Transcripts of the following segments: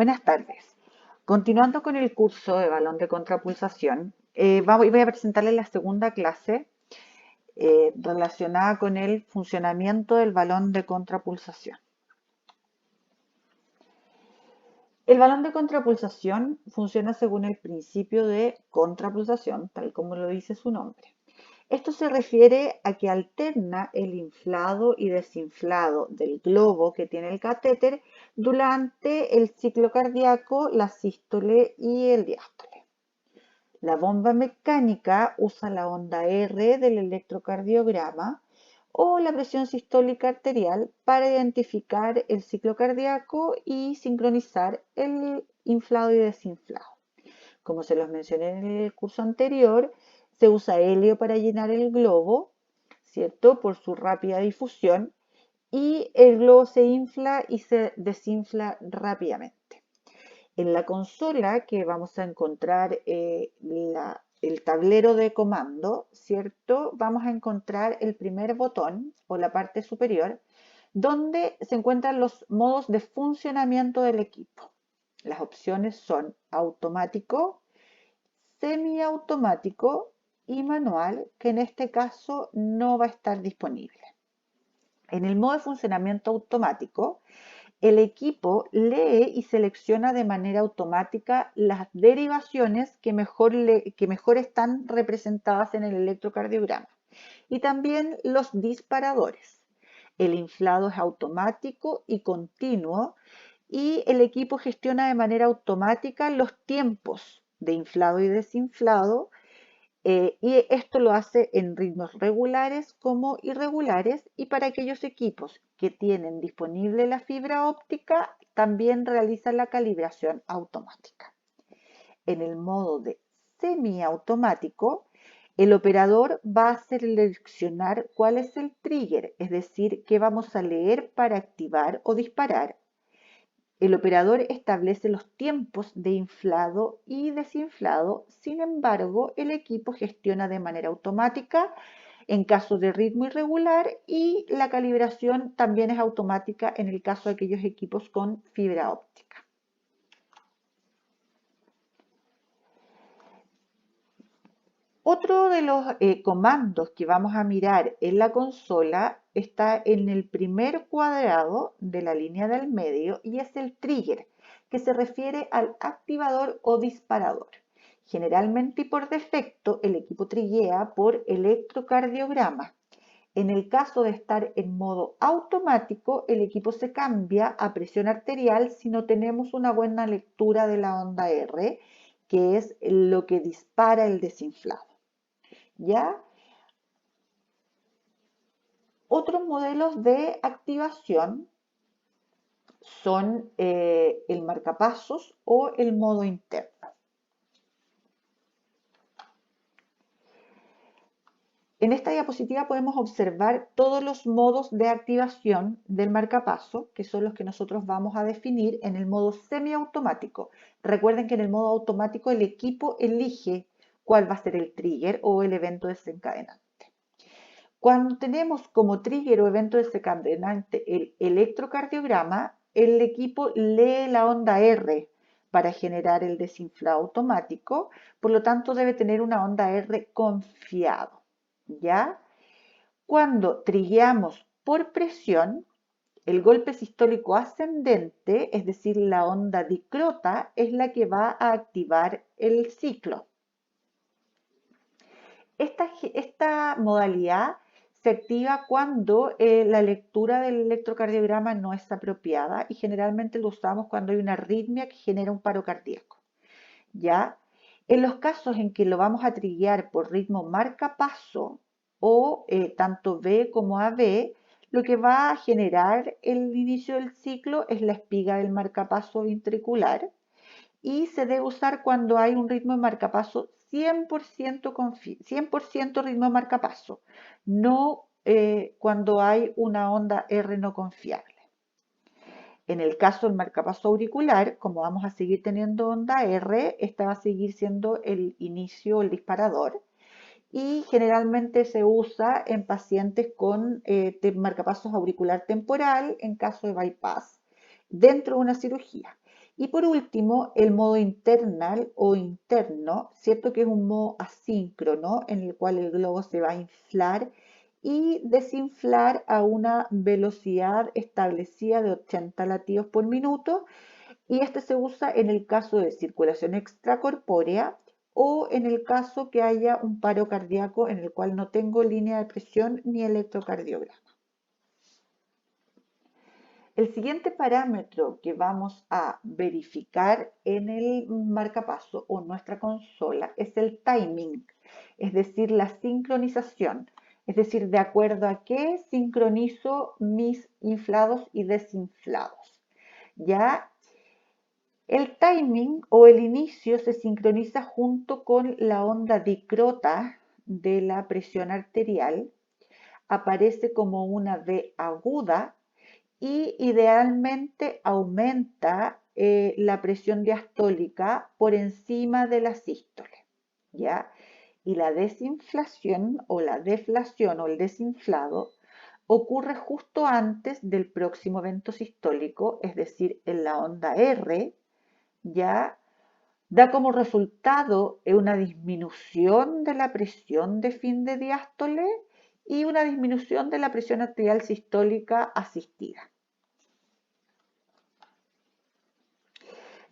Buenas tardes. Continuando con el curso de balón de contrapulsación, voy a presentarles la segunda clase relacionada con el funcionamiento del balón de contrapulsación. El balón de contrapulsación funciona según el principio de contrapulsación, tal como lo dice su nombre. Esto se refiere a que alterna el inflado y desinflado del globo que tiene el catéter durante el ciclo cardíaco, la sístole y el diástole. La bomba mecánica usa la onda R del electrocardiograma o la presión sistólica arterial para identificar el ciclo cardíaco y sincronizar el inflado y desinflado. Como se los mencioné en el curso anterior, se usa helio para llenar el globo, ¿cierto? Por su rápida difusión, y el globo se infla y se desinfla rápidamente. En la consola que vamos a encontrar el tablero de comando, ¿cierto? Vamos a encontrar el primer botón o la parte superior, donde se encuentran los modos de funcionamiento del equipo. Las opciones son automático, semiautomático y manual, que en este caso no va a estar disponible. En el modo de funcionamiento automático, el equipo lee y selecciona de manera automática las derivaciones que mejor están representadas en el electrocardiograma y también los disparadores. El inflado es automático y continuo y el equipo gestiona de manera automática los tiempos de inflado y desinflado, y esto lo hace en ritmos regulares como irregulares, y para aquellos equipos que tienen disponible la fibra óptica también realiza la calibración automática. En el modo de semiautomático, el operador va a seleccionar cuál es el trigger, es decir, qué vamos a leer para activar o disparar. El operador establece los tiempos de inflado y desinflado, sin embargo, el equipo gestiona de manera automática en caso de ritmo irregular y la calibración también es automática en el caso de aquellos equipos con fibra óptica. Otro de los comandos que vamos a mirar en la consola está en el primer cuadrado de la línea del medio y es el trigger, que se refiere al activador o disparador. Generalmente y por defecto el equipo triguea por electrocardiograma. En el caso de estar en modo automático, el equipo se cambia a presión arterial si no tenemos una buena lectura de la onda R, que es lo que dispara el desinflado. ¿Ya? Otros modelos de activación son el marcapasos o el modo interno. En esta diapositiva podemos observar todos los modos de activación del marcapaso, que son los que nosotros vamos a definir en el modo semiautomático. Recuerden que en el modo automático el equipo elige cuál va a ser el trigger o el evento desencadenante. Cuando tenemos como trigger o evento desencadenante el electrocardiograma, el equipo lee la onda R para generar el desinflado automático, por lo tanto debe tener una onda R confiado, ¿ya? Cuando trigueamos por presión, el golpe sistólico ascendente, es decir, la onda dicrota, es la que va a activar el ciclo. Esta modalidad se activa cuando la lectura del electrocardiograma no es apropiada y generalmente lo usamos cuando hay una arritmia que genera un paro cardíaco. ¿Ya? En los casos en que lo vamos a triguear por ritmo marcapaso o tanto V como AB, lo que va a generar el inicio del ciclo es la espiga del marcapaso ventricular y se debe usar cuando hay un ritmo de marcapaso 100% ritmo de marcapaso, no cuando hay una onda R no confiable. En el caso del marcapaso auricular, como vamos a seguir teniendo onda R, esta va a seguir siendo el inicio, el disparador, y generalmente se usa en pacientes con marcapasos auricular temporal en caso de bypass, dentro de una cirugía. Y por último, el modo internal o interno, ¿cierto? Que es un modo asíncrono en el cual el globo se va a inflar y desinflar a una velocidad establecida de 80 latidos por minuto. Y este se usa en el caso de circulación extracorpórea o en el caso que haya un paro cardíaco en el cual no tengo línea de presión ni electrocardiograma. El siguiente parámetro que vamos a verificar en el marcapaso o nuestra consola es el timing, es decir, la sincronización, es decir, de acuerdo a qué sincronizo mis inflados y desinflados. Ya el timing o el inicio se sincroniza junto con la onda dicrota de la presión arterial, aparece como una V aguda y idealmente aumenta la presión diastólica por encima de la sístole, ¿ya? Y la desinflación o la deflación o el desinflado ocurre justo antes del próximo evento sistólico, es decir, en la onda R, ya da como resultado una disminución de la presión de fin de diástole y una disminución de la presión arterial sistólica asistida.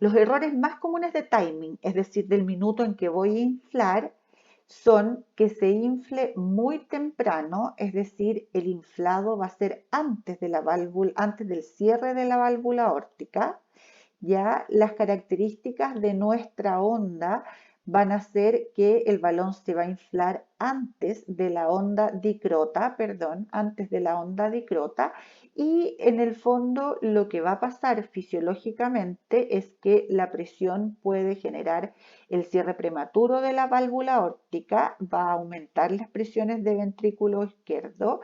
Los errores más comunes de timing, es decir, del minuto en que voy a inflar, son que se infle muy temprano, es decir, el inflado va a ser antes de la válvula, antes del cierre de la válvula aórtica. Ya las características de nuestra onda van a ser que el balón se va a inflar antes de la onda dicrota, antes de la onda dicrota, y en el fondo lo que va a pasar fisiológicamente es que la presión puede generar el cierre prematuro de la válvula aórtica, va a aumentar las presiones de ventrículo izquierdo,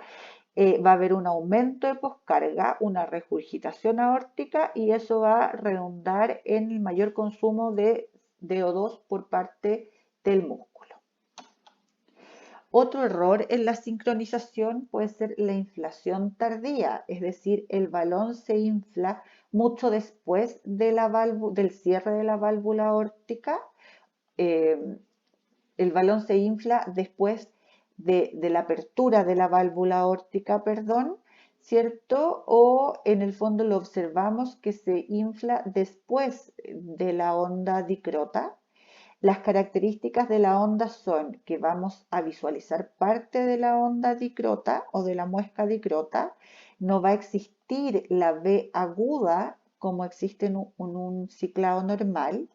va a haber un aumento de poscarga, una regurgitación aórtica y eso va a redundar en el mayor consumo de O2 por parte del músculo. Otro error en la sincronización puede ser la inflación tardía, es decir, el balón se infla mucho después de del cierre de la válvula aórtica. El balón se infla después de la apertura de la válvula aórtica, ¿cierto? O en el fondo lo observamos que se infla después de la onda dicrota. Las características de la onda son que vamos a visualizar parte de la onda dicrota o de la muesca dicrota. No va a existir la V aguda como existe en un ciclado normal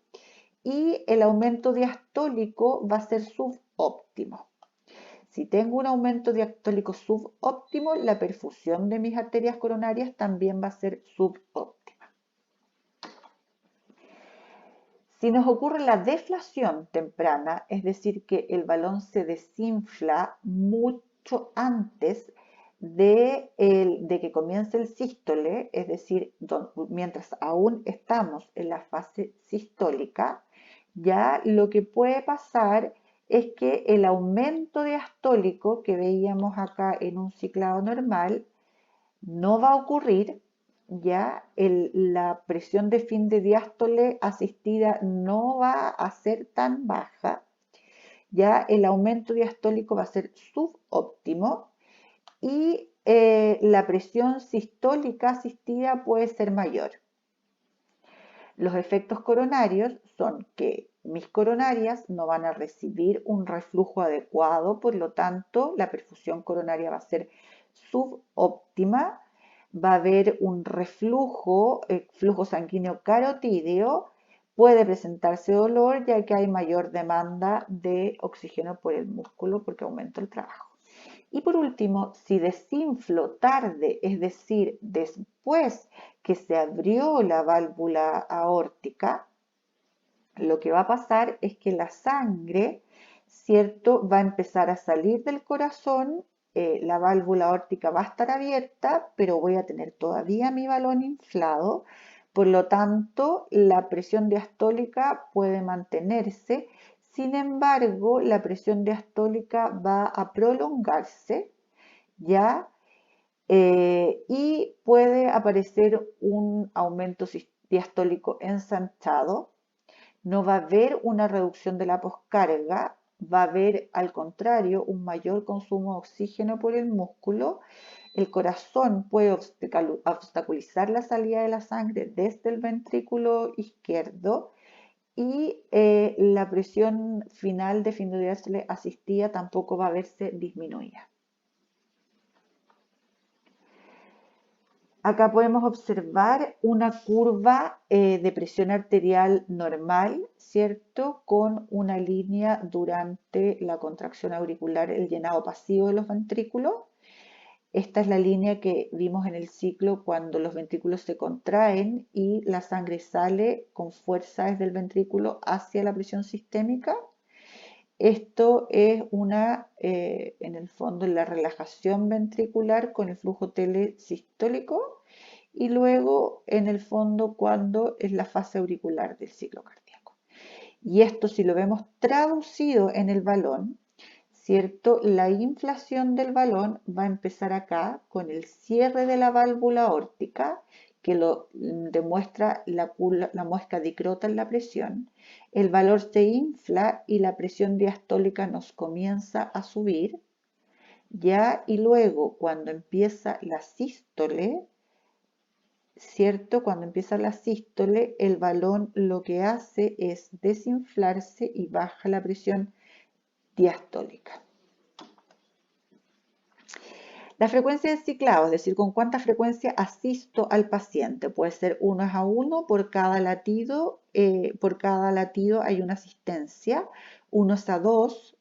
y el aumento diastólico va a ser subóptimo. Si tengo un aumento diastólico subóptimo, la perfusión de mis arterias coronarias también va a ser subóptima. Si nos ocurre la deflación temprana, es decir, que el balón se desinfla mucho antes de que comience el sístole, es decir, mientras aún estamos en la fase sistólica, ya lo que puede pasar es que el aumento diastólico que veíamos acá en un ciclado normal no va a ocurrir, ya la presión de fin de diástole asistida no va a ser tan baja, ya el aumento diastólico va a ser subóptimo y la presión sistólica asistida puede ser mayor. Los efectos coronarios son que mis coronarias no van a recibir un reflujo adecuado, por lo tanto la perfusión coronaria va a ser subóptima, va a haber un reflujo, flujo sanguíneo carotídeo, puede presentarse dolor ya que hay mayor demanda de oxígeno por el músculo porque aumenta el trabajo. Y por último, si desinflo tarde, es decir, después que se abrió la válvula aórtica, lo que va a pasar es que la sangre, ¿cierto?, va a empezar a salir del corazón, la válvula aórtica va a estar abierta, pero voy a tener todavía mi balón inflado, por lo tanto, la presión diastólica puede mantenerse. Sin embargo, la presión diastólica va a prolongarse, ¿ya? Y puede aparecer un aumento diastólico ensanchado, no va a haber una reducción de la poscarga, va a haber al contrario un mayor consumo de oxígeno por el músculo. El corazón puede obstaculizar la salida de la sangre desde el ventrículo izquierdo y la presión final de fin de diástole asistida tampoco va a verse disminuida. Acá podemos observar una curva de presión arterial normal, ¿cierto? Con una línea durante la contracción auricular, el llenado pasivo de los ventrículos. Esta es la línea que vimos en el ciclo cuando los ventrículos se contraen y la sangre sale con fuerza desde el ventrículo hacia la presión sistémica. Esto es en el fondo, la relajación ventricular con el flujo telesistólico y luego, en el fondo, cuando es la fase auricular del ciclo cardíaco. Y esto, si lo vemos traducido en el balón, ¿cierto? La inflación del balón va a empezar acá con el cierre de la válvula aórtica, que lo demuestra la muesca dicrota en la presión. El valor se infla y la presión diastólica nos comienza a subir, ¿ya? Y luego, cuando empieza la sístole, ¿cierto? Cuando empieza la sístole, el balón lo que hace es desinflarse y baja la presión diastólica. La frecuencia de ciclado, es decir, con cuánta frecuencia asisto al paciente, puede ser 1:1 por cada latido hay una asistencia, 1:2,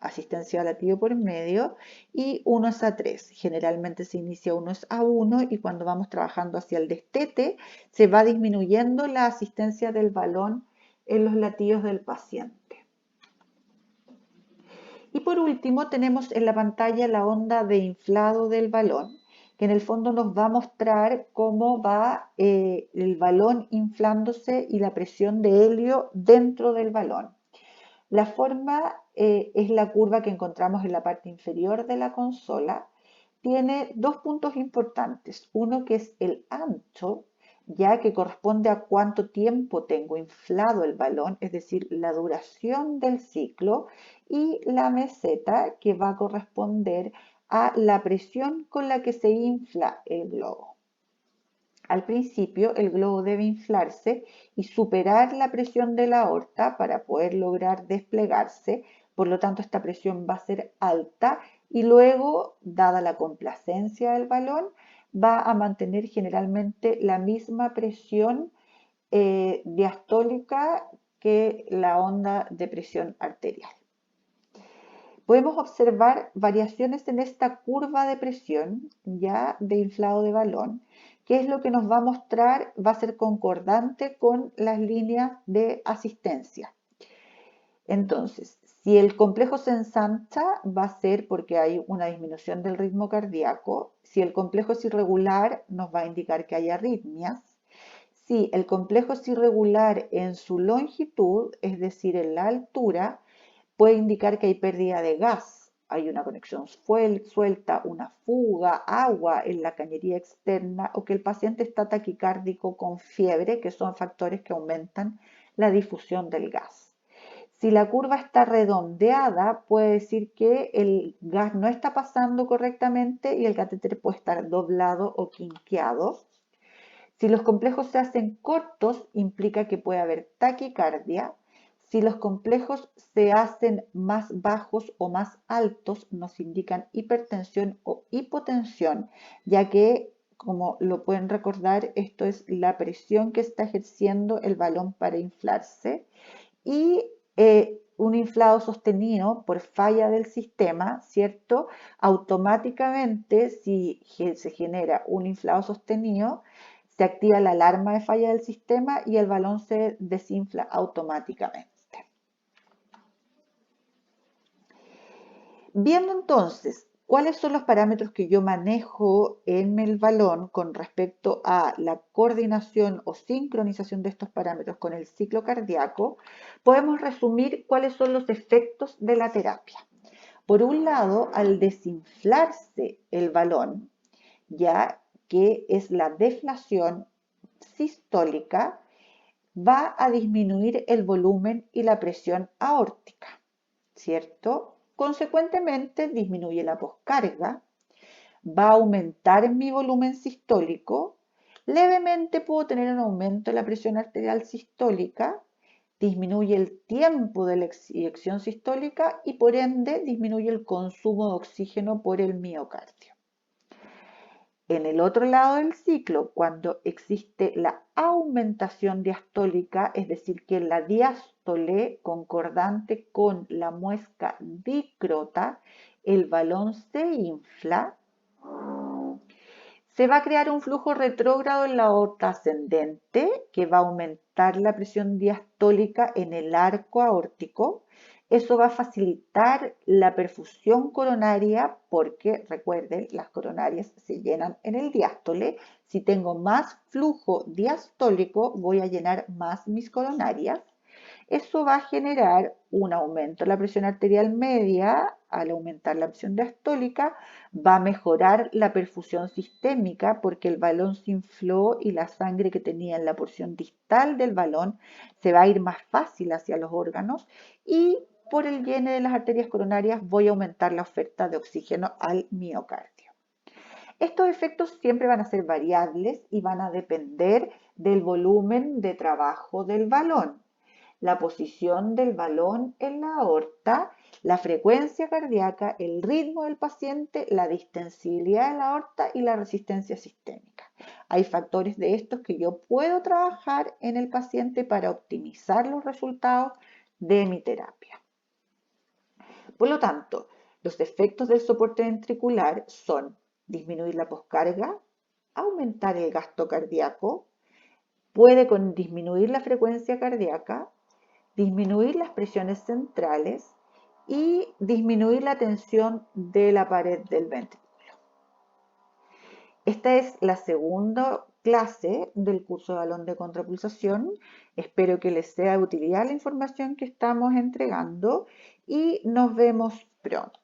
asistencia al latido por medio, y 1:3. Generalmente se inicia 1:1 y cuando vamos trabajando hacia el destete, se va disminuyendo la asistencia del balón en los latidos del paciente. Y por último tenemos en la pantalla la onda de inflado del balón, que en el fondo nos va a mostrar cómo va el balón inflándose y la presión de helio dentro del balón. La forma es la curva que encontramos en la parte inferior de la consola. Tiene dos puntos importantes. Uno que es el ancho, ya que corresponde a cuánto tiempo tengo inflado el balón, es decir, la duración del ciclo, y la meseta, que va a corresponder a la presión con la que se infla el globo. Al principio, el globo debe inflarse y superar la presión de la aorta para poder lograr desplegarse. Por lo tanto, esta presión va a ser alta y luego, dada la complacencia del balón, va a mantener generalmente la misma presión diastólica que la onda de presión arterial. Podemos observar variaciones en esta curva de presión, ya de inflado de balón, que es lo que nos va a mostrar, va a ser concordante con las líneas de asistencia. Entonces, si el complejo se ensancha, va a ser porque hay una disminución del ritmo cardíaco. Si el complejo es irregular, nos va a indicar que hay arritmias. Si el complejo es irregular en su longitud, es decir, en la altura, puede indicar que hay pérdida de gas. Hay una conexión suelta, una fuga, agua en la cañería externa o que el paciente está taquicárdico con fiebre, que son factores que aumentan la difusión del gas. Si la curva está redondeada, puede decir que el gas no está pasando correctamente y el catéter puede estar doblado o quinqueado. Si los complejos se hacen cortos, implica que puede haber taquicardia. Si los complejos se hacen más bajos o más altos, nos indican hipertensión o hipotensión, ya que, como lo pueden recordar, esto es la presión que está ejerciendo el balón para inflarse. Y un inflado sostenido por falla del sistema, ¿cierto? Automáticamente, si se genera un inflado sostenido, se activa la alarma de falla del sistema y el balón se desinfla automáticamente. Viendo entonces cuáles son los parámetros que yo manejo en el balón con respecto a la coordinación o sincronización de estos parámetros con el ciclo cardíaco, podemos resumir cuáles son los efectos de la terapia. Por un lado, al desinflarse el balón, ya que es la deflación, sistólica, va a disminuir el volumen y la presión aórtica, ¿cierto? Consecuentemente, disminuye la poscarga, va a aumentar mi volumen sistólico, levemente puedo tener un aumento de la presión arterial sistólica, disminuye el tiempo de la eyección sistólica y por ende disminuye el consumo de oxígeno por el miocardio. En el otro lado del ciclo, cuando existe la aumentación diastólica, es decir, que la diástole concordante con la muesca dicrota, el balón se infla, se va a crear un flujo retrógrado en la aorta ascendente que va a aumentar la presión diastólica en el arco aórtico. Eso va a facilitar la perfusión coronaria porque, recuerden, las coronarias se llenan en el diástole. Si tengo más flujo diastólico, voy a llenar más mis coronarias. Eso va a generar un aumento de la presión arterial media. Al aumentar la presión diastólica, va a mejorar la perfusión sistémica porque el balón se infló y la sangre que tenía en la porción distal del balón se va a ir más fácil hacia los órganos y por el llene de las arterias coronarias voy a aumentar la oferta de oxígeno al miocardio. Estos efectos siempre van a ser variables y van a depender del volumen de trabajo del balón, la posición del balón en la aorta, la frecuencia cardíaca, el ritmo del paciente, la distensibilidad de la aorta y la resistencia sistémica. Hay factores de estos que yo puedo trabajar en el paciente para optimizar los resultados de mi terapia. Por lo tanto, los efectos del soporte ventricular son disminuir la poscarga, aumentar el gasto cardíaco, puede disminuir la frecuencia cardíaca, disminuir las presiones centrales y disminuir la tensión de la pared del ventrículo. Esta es la segunda clase del curso de balón de contrapulsación. Espero que les sea de utilidad la información que estamos entregando y nos vemos pronto.